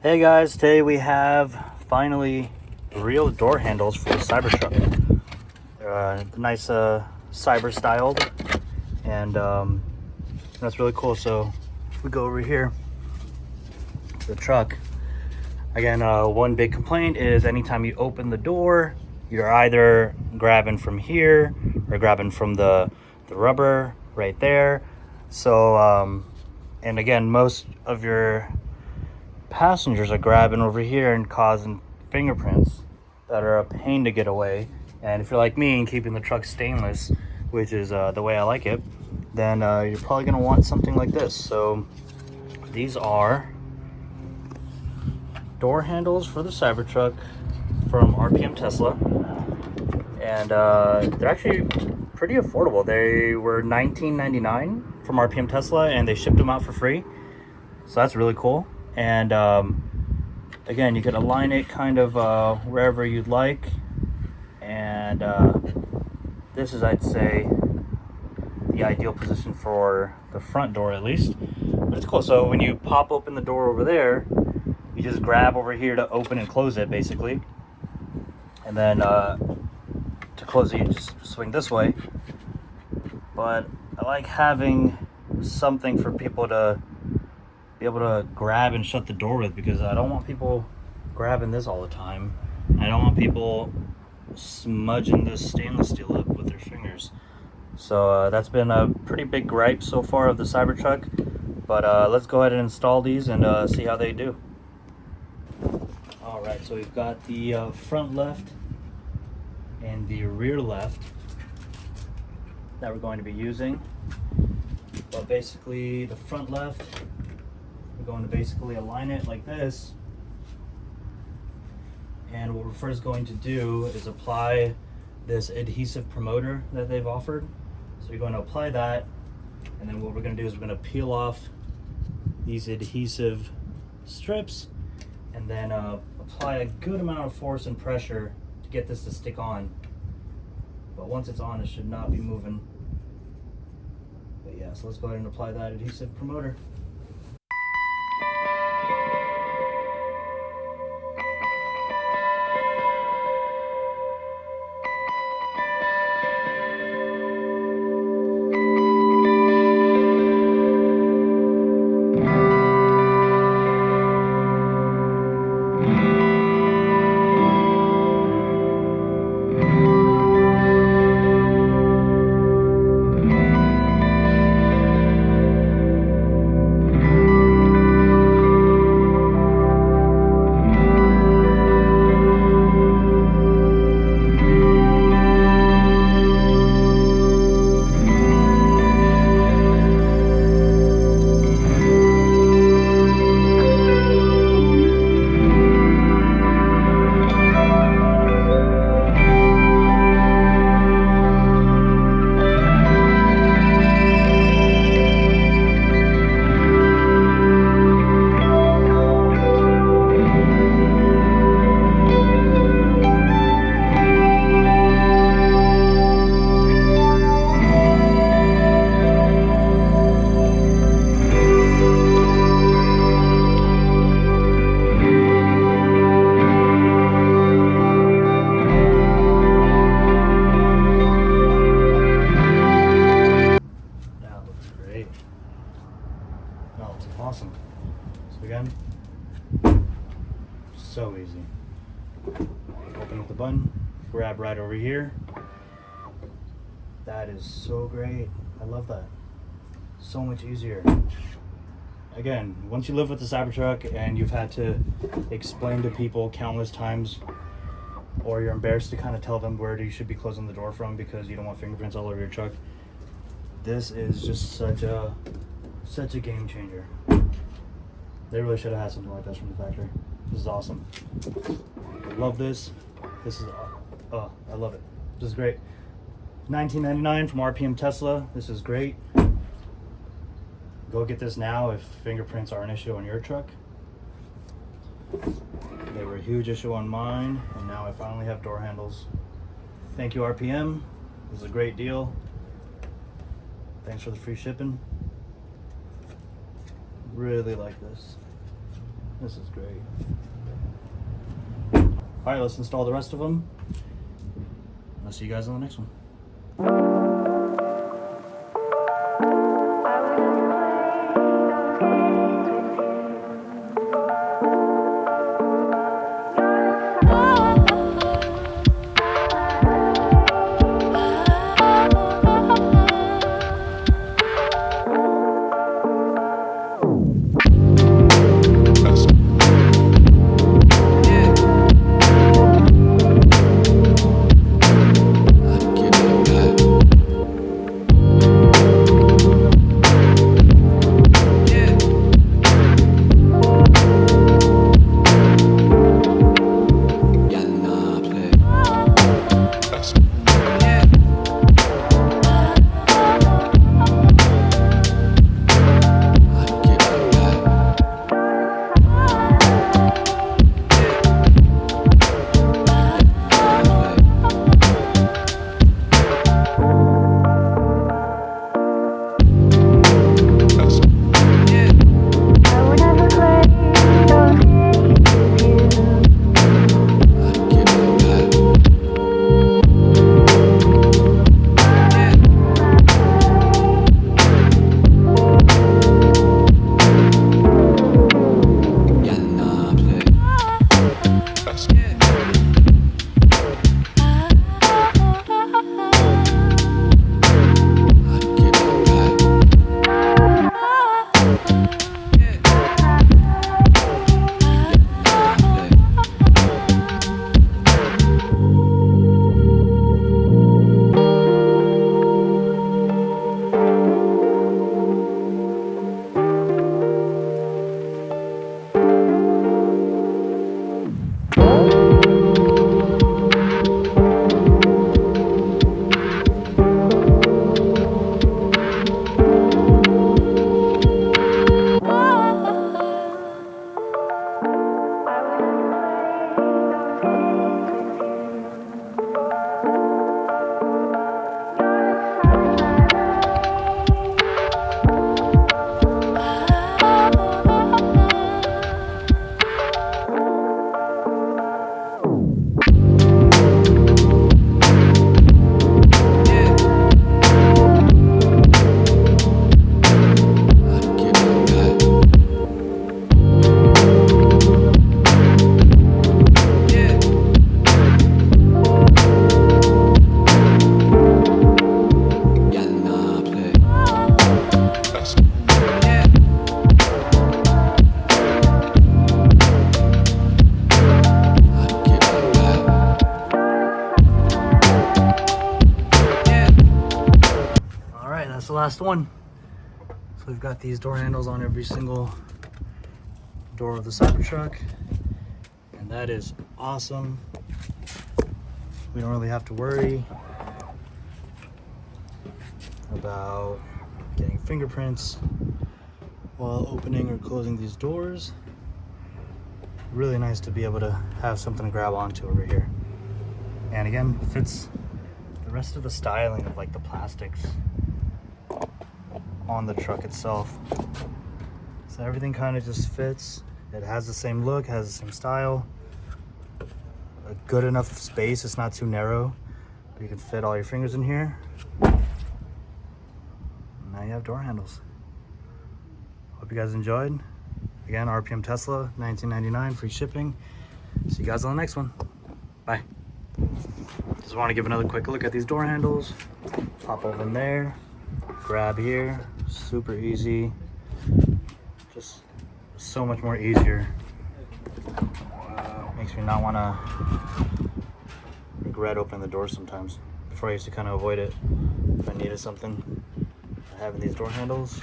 Hey guys, today we have finally real door handles for the Cybertruck. They're nice cyber styled, and that's really cool. So if we go over here, the truck, again, one big complaint is anytime you open the door, you're either grabbing from here or grabbing from the rubber right there. So and again, most of your passengers are grabbing over here and causing fingerprints that are a pain to get away. And if you're like me and keeping the truck stainless, which is the way I like it, then you're probably going to want something like this. So these are door handles for the Cybertruck from RPM Tesla, and they're actually pretty affordable. They were $19.99 from RPM Tesla, and they shipped them out for free, so that's really cool. And again, you could align it kind of wherever you'd like, and this is, I'd say, the ideal position for the front door at least. But it's cool. So when you pop open the door over there, you just grab over here to open and close it basically, and then to close it you just swing this way. But I like having something for people to be able to grab and shut the door with, because I don't want people grabbing this all the time. I don't want people smudging this stainless steel up with their fingers. So that's been a pretty big gripe so far of the Cybertruck. But let's go ahead and install these and see how they do. Alright, so we've got the front left and the rear left that we're going to be using. But basically the front left, we're going to basically align it like this, and what we're first going to do is apply this adhesive promoter that they've offered. So you're going to apply that, and then what we're going to do is we're going to peel off these adhesive strips, and then apply a good amount of force and pressure to get this to stick on. But once it's on, it should not be moving. But yeah, so let's go ahead and apply that adhesive promoter. Oh, it's awesome. So again, so easy. Open up the button, grab right over here. That is so great. I love that. So much easier. Again, once you live with the Cybertruck and you've had to explain to people countless times, or you're embarrassed to kind of tell them where you should be closing the door from because you don't want fingerprints all over your truck, this is just such a game changer. They really should have had something like this from the factory. This is awesome. I love this. This is, oh, I love it. This is great. $19.99 from RPM Tesla. This is great. Go get this now if fingerprints are an issue on your truck. They were a huge issue on mine, and now I finally have door handles. Thank you, RPM. This is a great deal. Thanks for the free shipping. Really like this. This is great. All right, let's install the rest of them. I'll see you guys on the next one. That's the last one. So we've got these door handles on every single door of the Cybertruck, and that is awesome. We don't really have to worry about getting fingerprints while opening or closing these doors. Really nice to be able to have something to grab onto over here. And again, fits the rest of the styling of like the plastics on the truck itself. So everything kind of just fits. It has the same look, has the same style. A good enough space, it's not too narrow. You can fit all your fingers in here. Now you have door handles. Hope you guys enjoyed. Again, RPM Tesla, $19.99, free shipping. See you guys on the next one. Bye. Just want to give another quick look at these door handles. Pop open there, grab here, super easy. Just so much more easier. Makes me not want to regret opening the door sometimes. Before I used to kind of avoid it if I needed something. Having these door handles,